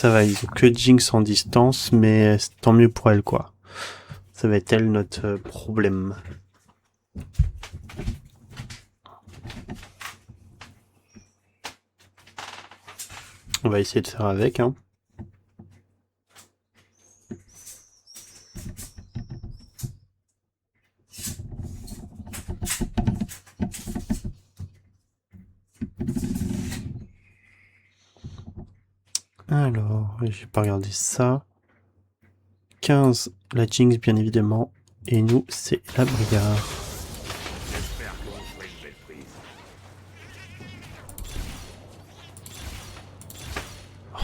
Ça va, ils ont que Jinx en distance, mais tant mieux pour elle, quoi. Ça va être elle notre problème. On va essayer de faire avec, hein. Alors, j'ai pas regardé ça. 15, la Jinx, bien évidemment. Et nous, c'est la Briare.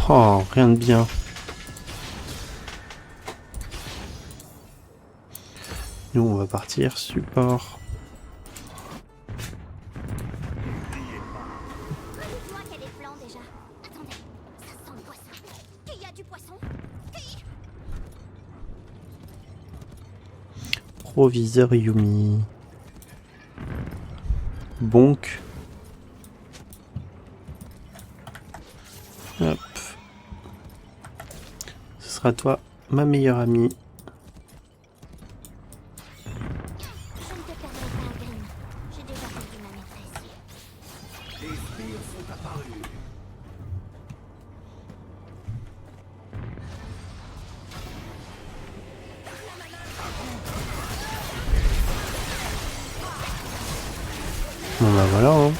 Oh, rien de bien. Nous, on va partir. Support. Dites-moi quel est le plan déjà. Attendez, ça sent le poisson. Il y a du poisson. Proviseur Yumi. Bonk. Hop. Ce sera toi, ma meilleure amie. Je ne te perdrai pas, Green. J'ai déjà perdu ma maîtresse. Les sbires sont apparus. Bon bah voilà, hein.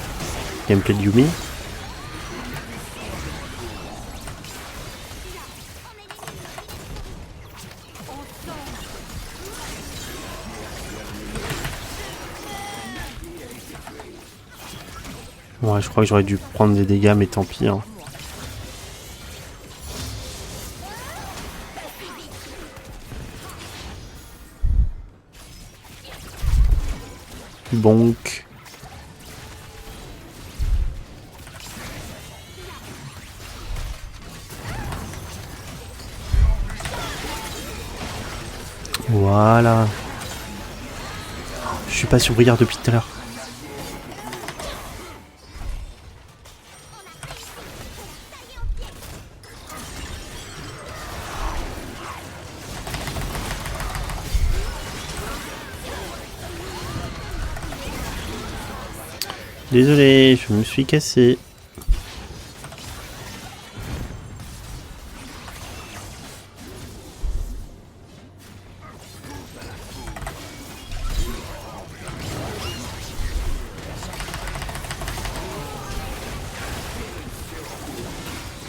Gameplay de Yumi. Ouais, je crois que j'aurais dû prendre des dégâts, mais tant pis, hein. Bonk. Voilà. Je suis pas sur Briard depuis tout à l'heure. Désolé, je me suis cassé.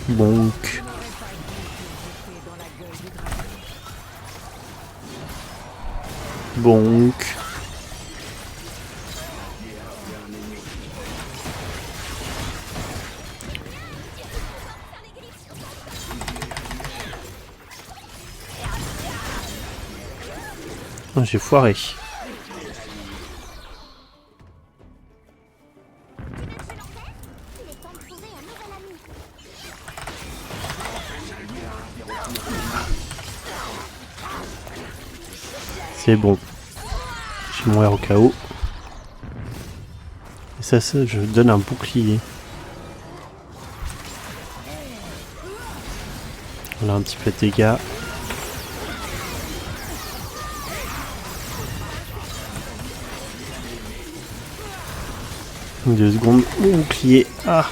Bonk. Bonk. Oh, j'ai foiré. Il est temps de trouver un nouvel ami. C'est bon. Je vais mourir au cas où. Et ça, je donne un bouclier. On a un petit peu de dégâts. Deux secondes. Bouclier. Ah.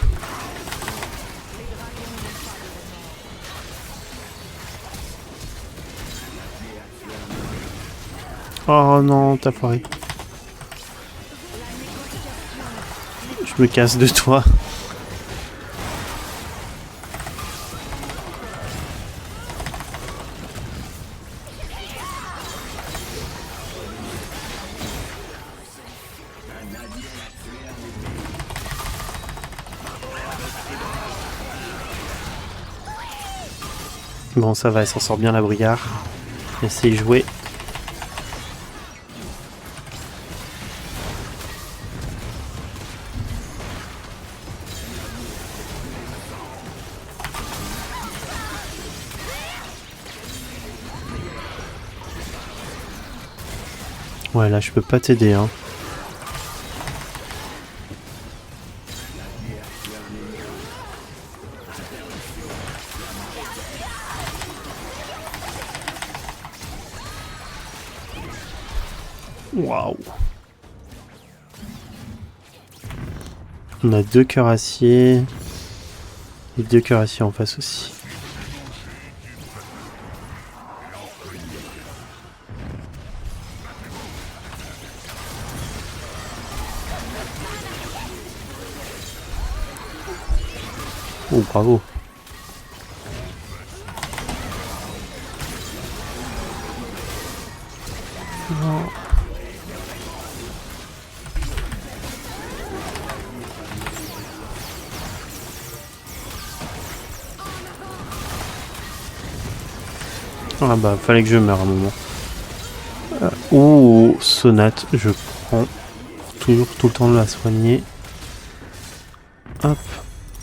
Oh non, t'as foiré. Je me casse de toi. Bon, ça va, elle s'en sort bien la Briare. Essaye de jouer. Ouais, là, je peux pas t'aider, hein. Waouh. On a 2 cœurs acier. Et 2 cœurs acier en face aussi. Oh, bravo. Non. Ah bah, fallait que je meure à un moment. Oh, sonate, je prends pour toujours tout le temps de la soigner. Hop,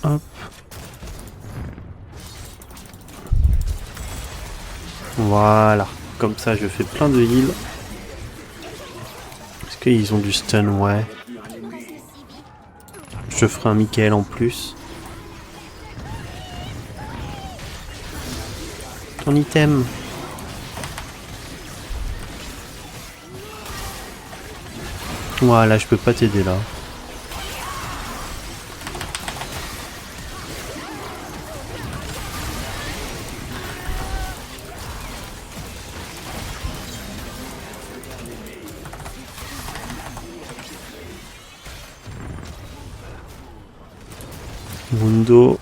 hop. Voilà, comme ça je fais plein de heal. Est-ce qu'ils ont du stun? Ouais. Je ferai un Michael en plus. Ton item. Voilà, je peux pas t'aider là. Mundo,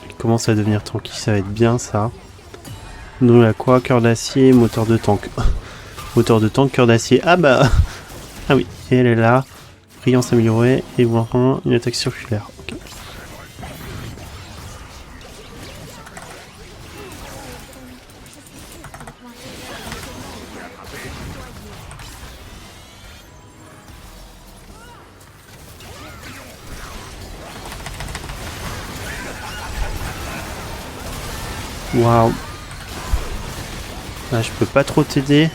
il commence à devenir tranquille, ça va être bien ça. Nous on a quoi? Cœur d'acier, moteur de tank. Moteur de tank, cœur d'acier. Ah bah ah oui, et elle est là. Brillance améliorée et voilà une attaque circulaire. Okay. Waouh. Là, je peux pas trop t'aider.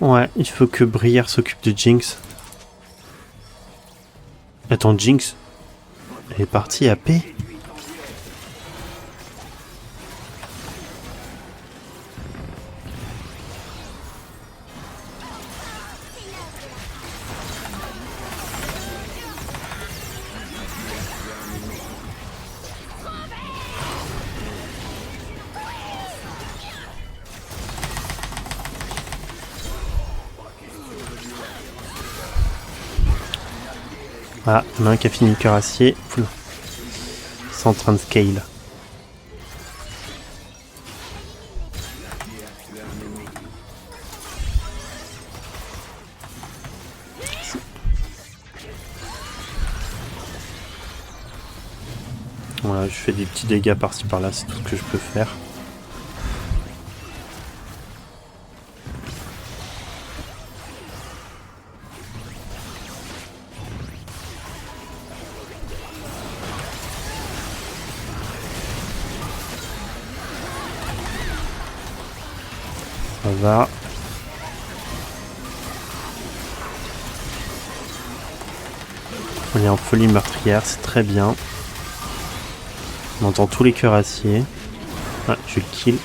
Ouais, il faut que Brière s'occupe de Jinx. Attends, Jinx, elle est partie à paix. Ah, il y en a un qui a fini le cœur acier. Ils sont en train de scale. Voilà, je fais des petits dégâts par-ci par-là, c'est tout ce que je peux faire. Ça va. On est en folie meurtrière, c'est très bien. On entend tous les cœurs acier. Ah, je le kill.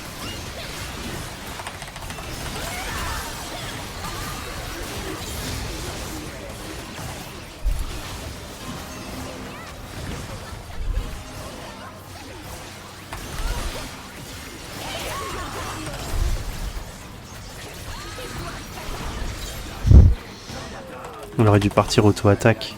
On aurait dû partir auto-attaque.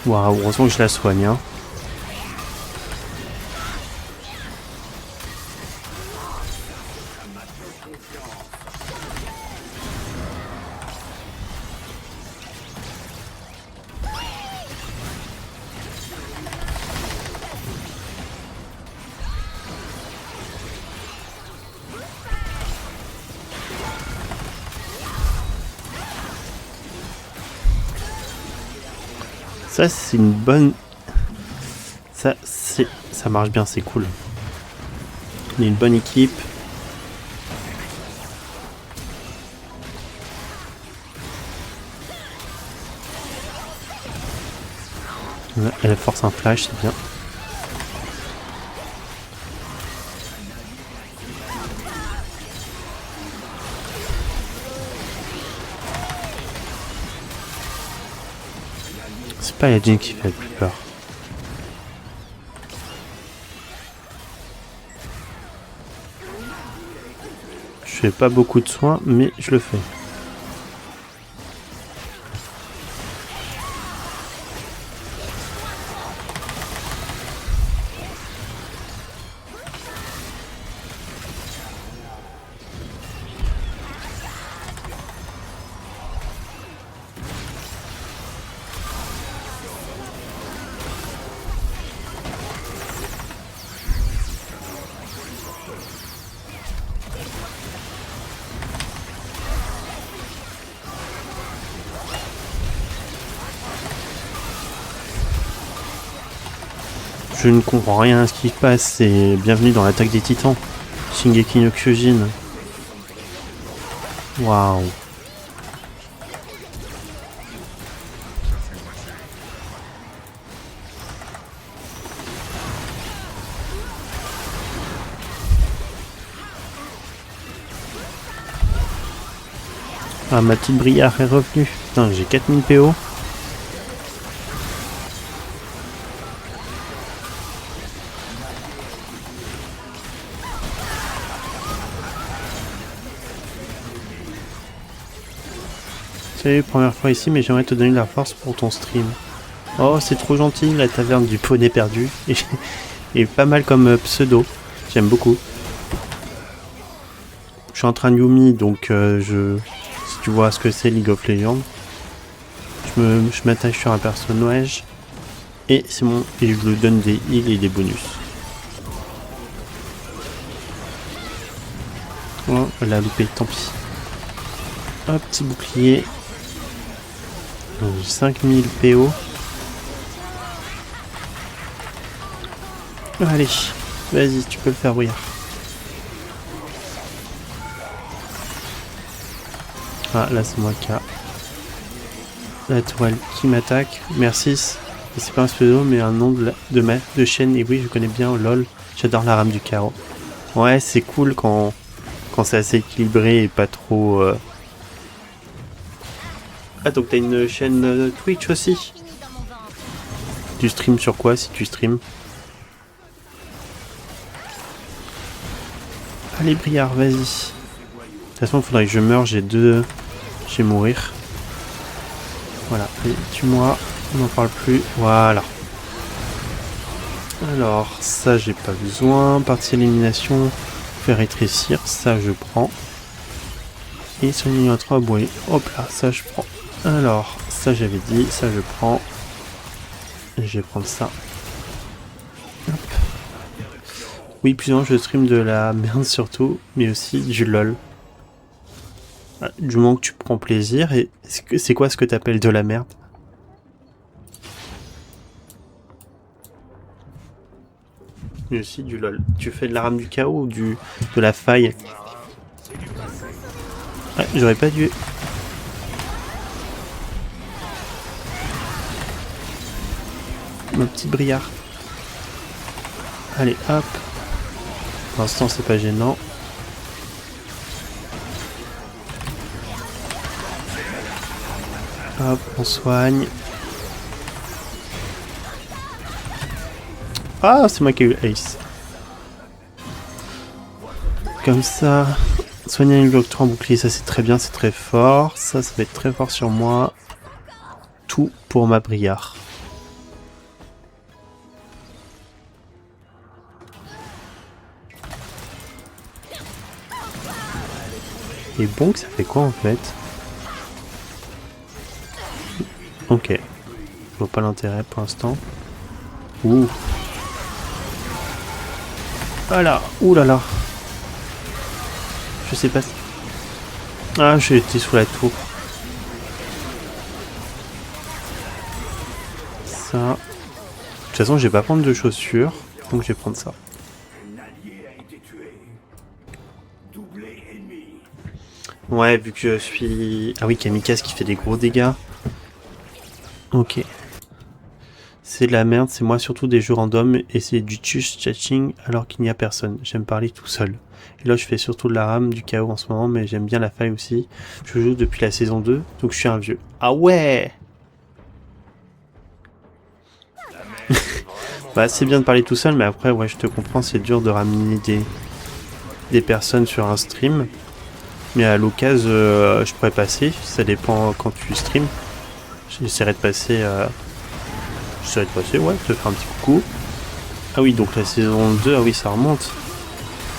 Waouh, heureusement que je la soigne. Hein. Ça, c'est une bonne... Ça marche bien, c'est cool. On est une bonne équipe. Elle force un flash, c'est bien. C'est pas la Jhin qui fait le plus peur. Je fais pas beaucoup de soins, mais je le fais. Je ne comprends rien à ce qui se passe et bienvenue dans l'attaque des titans. Shingeki no Kyojin. Waouh. Ah, ma petite Briare est revenue. Putain, j'ai 4000 PO. Salut, première fois ici, mais j'aimerais te donner de la force pour ton stream. Oh, c'est trop gentil, la taverne du poney perdu. Et pas mal comme pseudo. J'aime beaucoup. Je suis en train de Yumi, donc si tu vois ce que c'est League of Legends, je m'attache sur un personnage et c'est bon, et je lui donne des heals et des bonus. Oh, elle a loupé, tant pis. Hop, petit bouclier. Donc 5000 PO. Allez, vas-y, tu peux le faire briller. Ah, là c'est moi qui a la tourelle qui m'attaque. Merci. C'est pas un pseudo, mais un nom de chaîne. Et oui, je connais bien LOL. J'adore la rame du carreau. Ouais, c'est cool quand c'est assez équilibré et pas trop... Ah, donc t'as une chaîne Twitch aussi? Tu streams sur quoi si tu streams? Allez, Briare, vas-y. De toute façon, il faudrait que je meure. J'ai deux... Je vais mourir. Voilà, allez, tue-moi. On n'en parle plus. Voilà. Alors, ça, j'ai pas besoin. Partie élimination. Faire rétrécir. Ça, je prends. Et soigner à 3 bouées. Hop là, ça, je prends. Alors, ça, j'avais dit. Ça, je prends. Et je vais prendre ça. Hop. Oui, plus souvent, je stream de la merde surtout. Mais aussi du LOL. Du moment que tu prends plaisir, et c'est quoi ce que t'appelles de la merde? Mais aussi du LOL. Tu fais de la rame du chaos ou de la faille? Ouais, j'aurais pas dû. Ma petite Briare. Allez, hop. Pour l'instant, c'est pas gênant. Hop, on soigne. Ah, c'est moi qui ai eu Ace. Comme ça. Soigner une bloc 3 en bouclier, ça c'est très bien, c'est très fort. Ça va être très fort sur moi. Tout pour ma Briare. Et bon, ça fait quoi en fait? Ok. Je vois pas l'intérêt pour l'instant. Ouh. Voilà. Ouh là là. Je sais pas. Ah, j'ai été sous la tour. ça. De toute façon, je vais pas prendre de chaussures, donc je vais prendre ça. Un allié a été tué. Doublé ennemi. Ouais, vu que je suis... Ah oui, Kamikaze qui fait des gros dégâts. Ok. C'est de la merde, c'est moi surtout des jeux random et c'est du just chatting alors qu'il n'y a personne. J'aime parler tout seul. Et là, je fais surtout de la rame, du chaos en ce moment, mais j'aime bien la faille aussi. Je joue depuis la saison 2, donc je suis un vieux. Ah ouais. Bah, c'est bien de parler tout seul, mais après, ouais, je te comprends, c'est dur de ramener des personnes sur un stream. Mais à l'occasion, je pourrais passer, ça dépend quand tu stream. J'essaierai de passer, ouais, te faire un petit coucou. Ah oui, donc la saison 2, ah oui, ça remonte.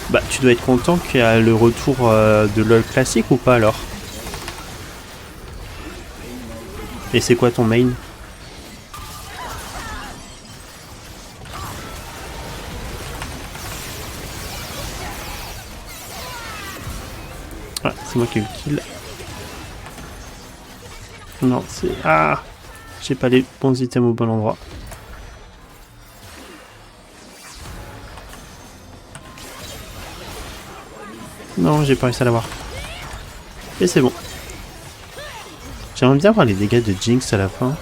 Bah, tu dois être content qu'il y a le retour de LoL classique ou pas alors? Et c'est quoi ton main? Ah, c'est moi qui ai eu le kill. Non, c'est... Ah! J'ai pas les bons items au bon endroit. Non, j'ai pas réussi à l'avoir. Et c'est bon. J'aimerais bien voir les dégâts de Jinx à la fin.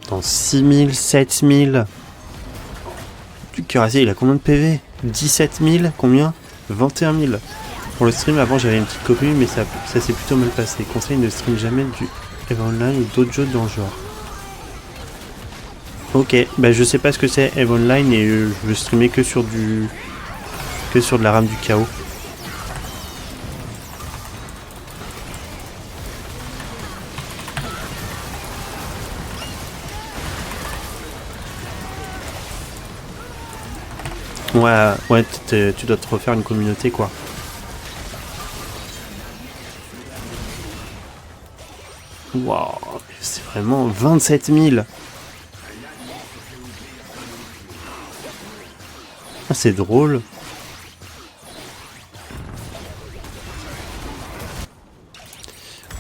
Dans 6000, 7000. Du cuirassé, il a combien de PV? 17 000? Combien? 21 000. Pour le stream, avant j'avais une petite copie, mais ça s'est plutôt mal passé. Conseil, ne stream jamais du EVE Online ou d'autres jeux dans le genre. Ok, bah je sais pas ce que c'est EVE Online et je veux streamer que sur de la rame du chaos. Ouais, tu dois te refaire une communauté quoi. Waouh, c'est vraiment 27 000. Ah, c'est drôle.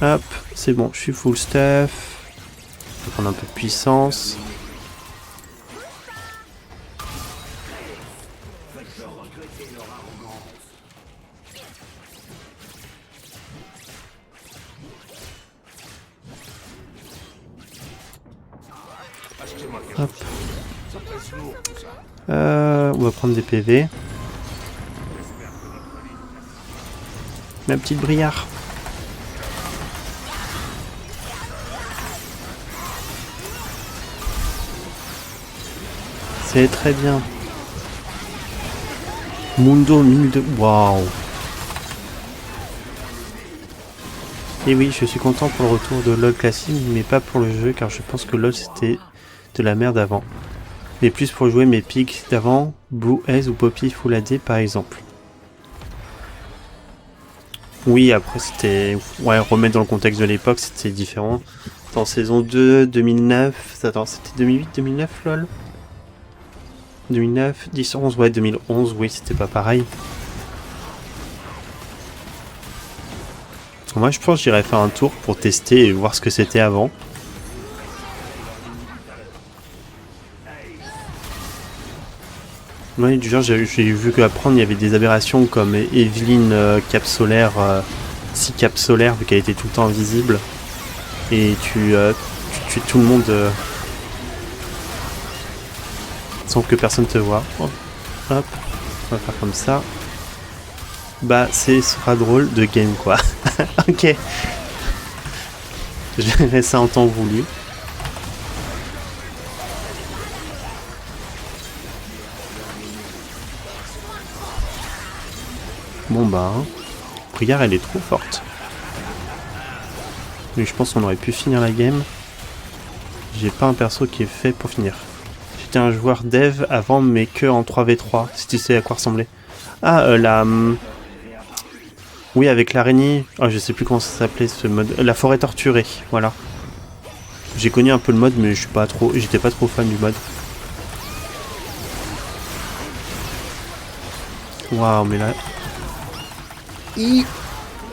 Hop, c'est bon, je suis full stuff. Je vais prendre un peu de puissance. Hop. On va prendre des PV. Ma petite brière. C'est très bien. Mundo 1002. Waouh. Et oui, je suis content pour le retour de LoL classique, mais pas pour le jeu, car je pense que LoL c'était de la merde avant. Mais plus pour jouer mes pics d'avant, Blue Haze ou Poppy Full AD par exemple. Oui, après c'était... Ouais, remettre dans le contexte de l'époque, c'était différent. En saison 2, 2009... Attends, c'était 2008, 2009 LoL 2009, 10, 11, ouais, 2011, oui, c'était pas pareil. Moi, je pense que j'irais faire un tour pour tester et voir ce que c'était avant. Ouais, du genre, j'ai vu qu'apprendre, il y avait des aberrations comme Evelyn cap solaire, 6 cap solaire, vu qu'elle était tout le temps invisible. Et tu tues tout le monde sans que personne te voit. Hop, hop, on va faire comme ça. Bah, ce sera drôle de game, quoi. Ok. Je verrai ça en temps voulu. Bon bah, Briard elle est trop forte. Mais je pense qu'on aurait pu finir la game. J'ai pas un perso qui est fait pour finir. J'étais un joueur dev avant mais que en 3v3, si tu sais à quoi ressemblait. Ah, oui, avec l'araignée. Oh, je sais plus comment ça s'appelait ce mode. La forêt torturée, voilà. J'ai connu un peu le mode mais je suis pas trop... J'étais pas trop fan du mode. Waouh, mais là...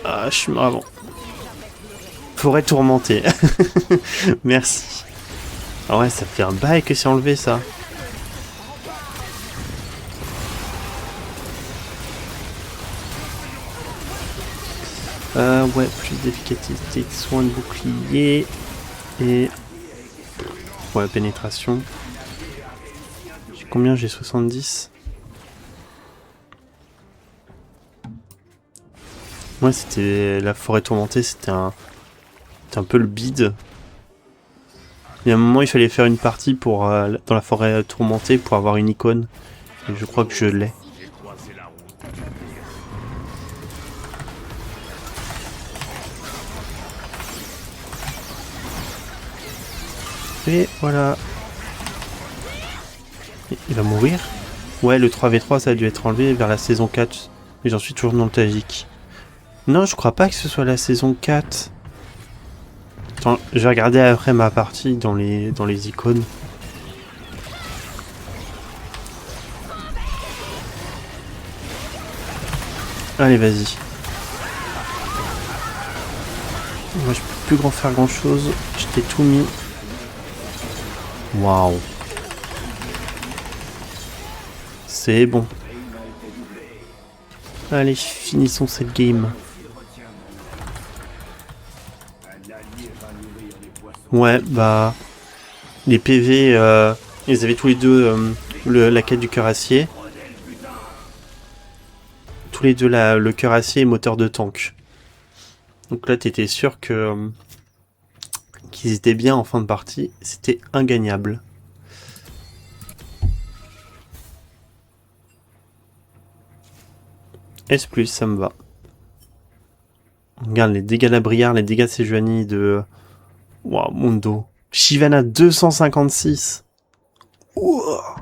Ah, je suis mort avant. Forêt tourmentée. Merci. Ah ouais, ça fait un bail que c'est enlevé, ça. Ouais, plus d'efficacité de soins de bouclier. Et... ouais, pénétration. J'ai combien? J'ai 70. Ouais, c'était... la forêt tourmentée, c'était un peu le bide. Il y a un moment, il fallait faire une partie pour dans la forêt tourmentée pour avoir une icône. Et je crois que je l'ai. Et voilà. Il va mourir? Ouais, le 3v3, ça a dû être enlevé vers la saison 4. Mais j'en suis toujours nostalgique. Non, je crois pas que ce soit la saison 4. Attends, je vais regarder après ma partie dans les icônes. Allez, vas-y. Moi, je peux plus faire grand chose. Je t'ai tout mis. Waouh. C'est bon. Allez, finissons cette game. Ouais, bah... les PV, ils avaient tous les deux la quête du cœur acier. Tous les deux le cœur acier et moteur de tank. Donc là, t'étais sûr que qu'ils étaient bien en fin de partie. C'était ingagnable. S+, ça me va. Regarde les dégâts d'Abriard, les dégâts de Sejuani de... Waouh, Mundo. Shyvana 256. Ouah.